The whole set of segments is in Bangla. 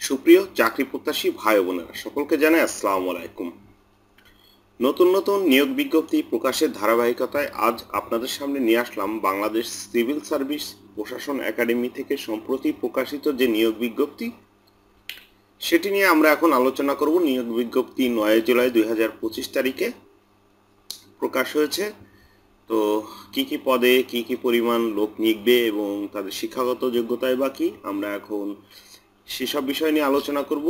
সুপ্রিয় চাকরি প্রত্যাশী ভাই বোনেরা সকলকে জানাই আসসালামু আলাইকুম। নতুন নতুন নিয়োগ বিজ্ঞপ্তি প্রকাশের ধারাবাহিকতায় আজ আপনাদের সামনে নিয়ে আসলাম বাংলাদেশ সিভিল সার্ভিস প্রশাসন একাডেমি থেকে সম্প্রতি প্রকাশিত যে নিয়োগ বিজ্ঞপ্তি সেটি নিয়ে আমরা এখন আলোচনা করব। নিয়োগ বিজ্ঞপ্তি 9 জুলাই 2025 তারিখে প্রকাশ হয়েছে। তো কি পদে কি পরিমাণ লোক নিয়োগবে এবং তাদের শিক্ষাগত যোগ্যতায় বা কি, আমরা এখন সেসব বিষয় নিয়ে আলোচনা করব।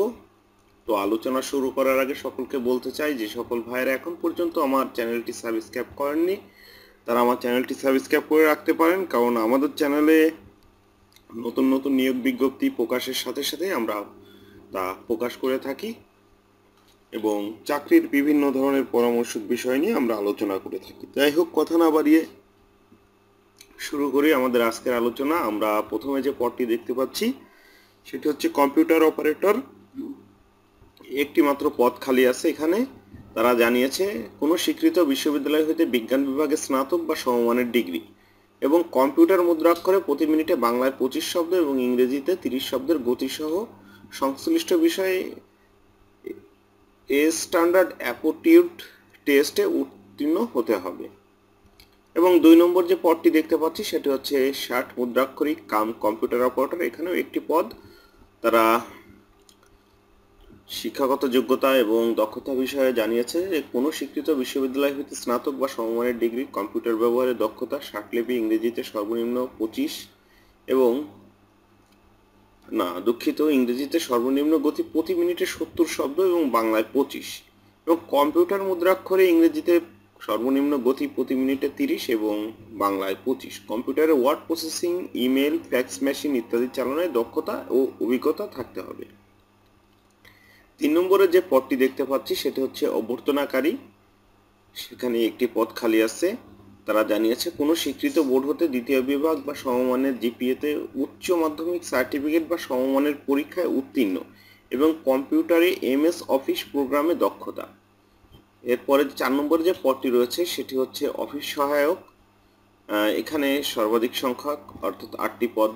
তো আলোচনা শুরু করার আগে সকলকে বলতে চাই যে সকল ভাইয়েরা এখন পর্যন্ত আমার চ্যানেলটি সাবস্ক্রাইব করেননি তারা আমার চ্যানেলটি সাবস্ক্রাইব করে রাখতে পারেন, কারণ আমাদের চ্যানেলে নতুন নতুন নিয়োগ বিজ্ঞপ্তি প্রকাশের সাথে সাথে আমরা তা প্রকাশ করে থাকি এবং চাকরির বিভিন্ন ধরনের পরামর্শক বিষয় নিয়ে আমরা আলোচনা করে থাকি। যাই হোক, কথা না বাড়িয়ে শুরু করি আমাদের আজকের আলোচনা। আমরা প্রথমে যে পদটি দেখতে পাচ্ছি সেটি হচ্ছে কম্পিউটার অপারেটর। একটি মাত্র পদ খালি আছে এখানে। তারা জানিয়েছে কোনো স্বীকৃত বিশ্ববিদ্যালয় হইতে বিজ্ঞান বিভাগে স্নাতক বা সমমানের ডিগ্রি এবং কম্পিউটার মুদ্রাক্ষরে প্রতি মিনিটে বাংলায় 25 শব্দ এবং ইংরেজিতে 30 শব্দের গতিসহ সংশ্লিষ্ট বিষয়ে স্ট্যান্ডার্ড অ্যাপটিটিউড টেস্টে উত্তীর্ণ হতে হবে। এবং 2 নম্বর যে পদটি দেখতে পাচ্ছি সেটি হচ্ছে 60 মুদ্রাক্ষরিক কাম কম্পিউটার অপারেটর। এখানেও একটি পদ। তারা শিক্ষাগত যোগ্যতা এবং দক্ষতা বিষয়ে জানিয়েছে যে কোনো স্বীকৃত বিশ্ববিদ্যালয় হইতে স্নাতক বা সমমানের ডিগ্রি, কম্পিউটার ব্যবহারে দক্ষতা, ষাটলিপি ইংরেজিতে সর্বনিম্ন 25 এবং ইংরেজিতে সর্বনিম্ন গতি প্রতি মিনিটে 70 শব্দ এবং বাংলায় 25 এবং কম্পিউটার মুদ্রাক্ষরে ইংরেজিতে সর্বনিম্ন গতি প্রতি মিনিটে 30 এবং বাংলায় 25। কম্পিউটারে word processing, email, fax machine ইত্যাদি চালনায় দক্ষতা ও অভিজ্ঞতা থাকতে হবে। 3 নম্বরে যে পদটি দেখতে পাচ্ছি সেটি হচ্ছে অভ্যর্থনাকারী। সেখানে একটি পদ খালি আছে। তারা জানিয়েছে কোনো স্বীকৃত বোর্ড হতে দ্বিতীয় বিভাগ বা সমমানের জিপিএতে উচ্চ মাধ্যমিক সার্টিফিকেট বা সমমানের পরীক্ষায় উত্তীর্ণ এবং কম্পিউটারে এমএস অফিস প্রোগ্রামে দক্ষতা। এরপরে 4 নম্বরে যে পদটি রয়েছে সেটি হচ্ছে অফিস সহায়ক। এখানে সর্বাধিক সংখ্যক অর্থাৎ 8টি পদ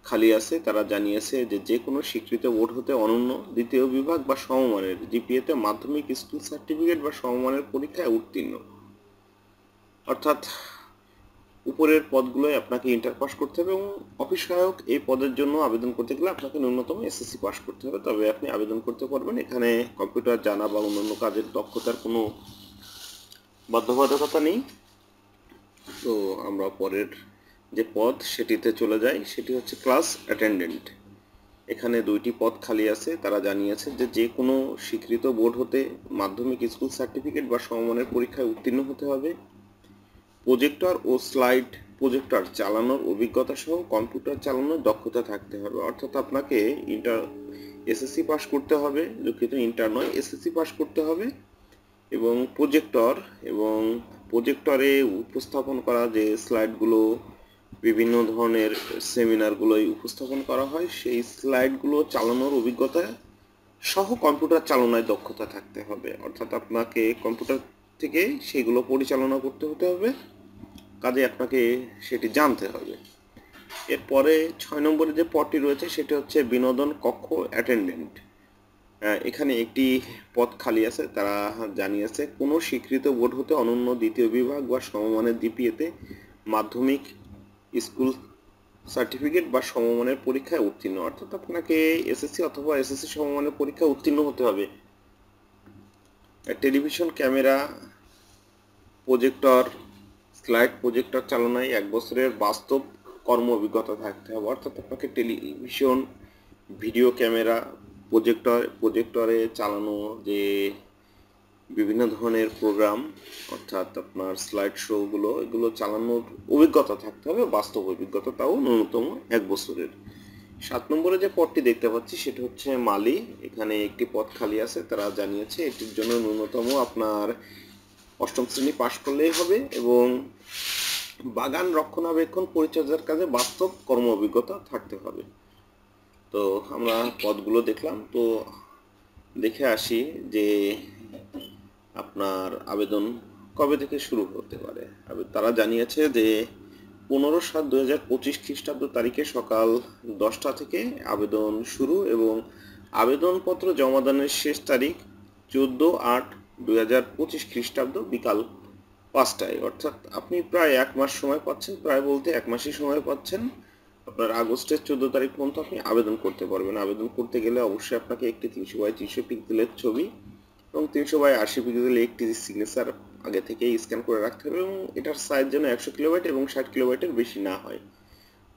খালি আছে। তারা জানিয়েছে যে কোনো স্বীকৃত বোর্ড হতে অনন্য দ্বিতীয় বিভাগ বা সমমানের জিপিএতে মাধ্যমিক স্কুল সার্টিফিকেট বা সমমানের পরীক্ষায় উত্তীর্ণ। অর্থাৎ উপরের পদগুলোয় আপনাকে ইন্টার পাস করতে হবে এবং অফিস সহায়ক এই পদের জন্য আবেদন করতে গেলে আপনাকে ন্যূনতম এসএসসি পাস করতে হবে, তবে আপনি আবেদন করতে পারবেন। এখানে কম্পিউটার জানা বা অন্যান্য কাজের দক্ষতার কোনো বাধ্যবাধকতা নেই। তো আমরা পরের যে পদ সেটিতে চলে যাই, সেটি হচ্ছে ক্লাস অ্যাটেন্ডেন্ট। এখানে 2টি পদ খালি আছে। তারা জানিয়েছে যে কোনো স্বীকৃত বোর্ড হতে মাধ্যমিক স্কুল সার্টিফিকেট বা সমমানের পরীক্ষায় উত্তীর্ণ হতে হবে। প্রজেক্টর ও স্লাইড প্রজেক্টর চালানোর অভিজ্ঞতা সহ কম্পিউটার চালানোর দক্ষতা থাকতে হবে। অর্থাৎ আপনাকে এসএসসি পাস করতে হবে, দুঃখিত ইন্টার নয়, এসএসসি পাস করতে হবে এবং প্রজেক্টরে উপস্থাপন করা যে স্লাইডগুলো বিভিন্ন ধরনের সেমিনারগুলোই উপস্থাপন করা হয় সেই স্লাইডগুলো চালানোর অভিজ্ঞতা সহ কম্পিউটার চালনায় দক্ষতা থাকতে হবে। অর্থাৎ আপনাকে কম্পিউটার থেকে সেগুলো পরিচালনা করতে হতে হবে, কাজে আপনাকে সেটি জানতে হবে। এরপরে 6 নম্বরে যে পদটি রয়েছে সেটি হচ্ছে বিনোদন কক্ষ অ্যাটেন্ডেন্ট। এখানে একটি পদ খালি আছে। তারা জানিয়েছে কোনো স্বীকৃত বোর্ড হতে অনন্য দ্বিতীয় বিভাগ বা সমমানের জিপিএতে মাধ্যমিক স্কুল সার্টিফিকেট বা সমমানের পরীক্ষায় উত্তীর্ণ। অর্থাৎ আপনাকে এসএসসি অথবা এসএসসি সমমানের পরীক্ষায় উত্তীর্ণ হতে হবে। Television camera, projector, slide projector চালনায় 1 বছরের বাস্তব কর্ম অভিজ্ঞতা থাকতে হবে। অর্থাৎ আপনাকে টেলিভিশন, ভিডিও ক্যামেরা, প্রজেক্টরে চালানো যে বিভিন্ন ধরনের প্রোগ্রাম অর্থাৎ আপনার স্লাইড শোগুলো এগুলো চালানোর অভিজ্ঞতা থাকতে হবে, বাস্তব অভিজ্ঞতা, তাও ন্যূনতম 1 বছরের। 7 নম্বরে যে পদটি দেখতে পাচ্ছি সেটা হচ্ছে মালি। এখানে একটি পদ খালি আছে। তারা জানিয়েছে এটির জন্য ন্যূনতম আপনার 8ম শ্রেণী পাশ করলেই হবে এবং বাগান রক্ষণাবেক্ষণ পরিচর্যার কাজে বাস্তব কর্ম অভিজ্ঞতা থাকতে হবে। তো আমরা পদগুলো দেখলাম। তো দেখে আসি যে আপনার আবেদন কবে থেকে শুরু হতে পারে। তারা জানিয়েছে যে 15/7/2025 খ্রিস্টাব্দ তারিখে সকাল 10টা থেকে আবেদন শুরু এবং আবেদনপত্র জমাদানের শেষ তারিখ 14/8/2025 খ্রিস্টাব্দ বিকাল 5টায়। অর্থাৎ আপনি প্রায় 1 মাস সময় পাচ্ছেন, প্রায় বলতে 1 মাসই সময় পাচ্ছেন। আপনার আগস্টের 14 তারিখ পর্যন্ত আপনি আবেদন করতে পারবেন। আবেদন করতে গেলে অবশ্যই আপনাকে একটি 300x300 পিক্সেলের ছবি এবং 300x80 পিক্সেলের একটি সিগনেচার আগে থেকেই স্ক্যান করে রাখতে হবে এবং এটার সাইজ যেন 100 কিলোবাইট এবং 60 কিলোবাইটের বেশি না হয়।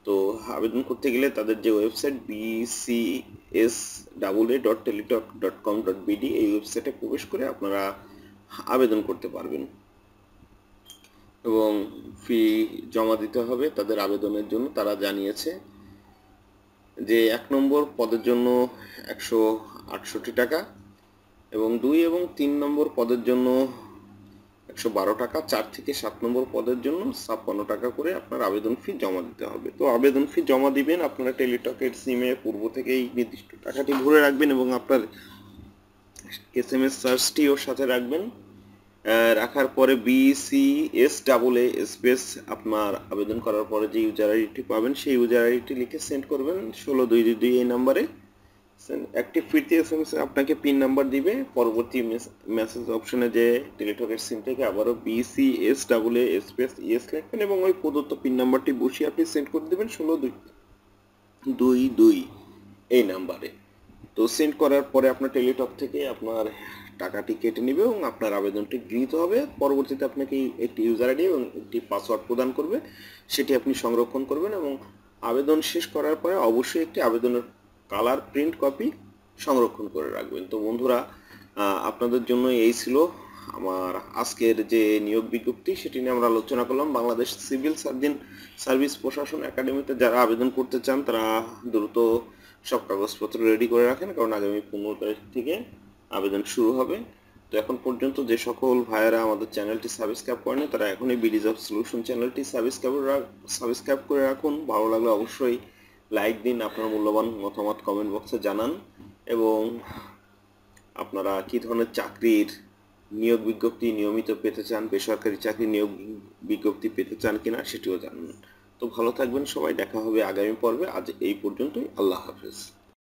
তো আবেদন করতে গেলে তাদের যে ওয়েবসাইট bcsaa.teletalk.com.bd এই ওয়েবসাইটে প্রবেশ করে আপনারা আবেদন করতে পারবেন এবং ফি জমা দিতে হবে তাদের আবেদনের জন্য। তারা জানিয়েছে যে 1 নম্বর পদের জন্য 168 টাকা এবং 2 এবং 3 নম্বর পদের জন্য 112 টাকা, 4 থেকে 7 নম্বর পদের জন্য 56 টাকা করে আপনার আবেদন ফি জমা দিতে হবে। তো আবেদন ফি জমা দিবেন, আপনারা টেলিটকের সিমে পূর্ব থেকেই নির্দিষ্ট টাকাটি ভরে রাখবেন এবং আপনার SMS চার্জটিও সাথে রাখবেন। রাখার পরে BCSAA স্পেস আপনার আবেদন করার পরে যে ইউজার আইডিটি পাবেন সেই ইউজার আইডিটি লিখে সেন্ড করবেন 16222 এই নাম্বারে। একটি ফ্রিতে SMS আপনাকে পিন নাম্বার দিবে। পরবর্তী মেসেজ অপশনে যে টেলিটকের সিম থেকে আবারও BCSAA স্পেস ইয়েস লিখবেন এবং ওই প্রদত্ত পিন নাম্বারটি বসিয়ে আপনি সেন্ড করে দেবেন 16222 এই নাম্বারে। তো সেন্ড করার পরে আপনার টেলিটক থেকে আপনার টাকাটি কেটে নেবে এবং আপনার আবেদনটি গৃহীত হবে। পরবর্তীতে আপনাকে একটি ইউজার আইডি এবং একটি পাসওয়ার্ড প্রদান করবে, সেটি আপনি সংরক্ষণ করবেন এবং আবেদন শেষ করার পরে অবশ্যই একটি আবেদনের কালার প্রিন্ট কপি সংরক্ষণ করে রাখবেন। তো বন্ধুরা, আপনাদের জন্য এই ছিল আমার আজকের যে নিয়োগ বিজ্ঞপ্তি, সেটি নিয়ে আমরা আলোচনা করলাম। বাংলাদেশ সিভিল সার্ভিস প্রশাসন একাডেমিতে যারা আবেদন করতে চান তারা দ্রুত সব কাগজপত্র রেডি করে রাখেন, কারণ আগামী 15 তারিখ থেকে আবেদন শুরু হবে। তো এখন পর্যন্ত যে সকল ভাইয়েরা আমাদের চ্যানেলটি সাবস্ক্রাইব করেন তারা এখনই বিডি জব সলিউশন চ্যানেলটি সাবস্ক্রাইব করে রাখুন। ভালো লাগলে অবশ্যই লাইক দিন, আপনার মূল্যবান মতামত কমেন্ট বক্সে জানান এবং আপনারা কী ধরনের চাকরির নিয়োগ বিজ্ঞপ্তি নিয়মিত পেতে চান, বেসরকারি চাকরি নিয়োগ বিজ্ঞপ্তি পেতে চান কিনা সেটিও জানান। তো ভালো থাকবেন সবাই, দেখা হবে আগামী পর্বে। আজ এই পর্যন্তই, আল্লাহ হাফেজ।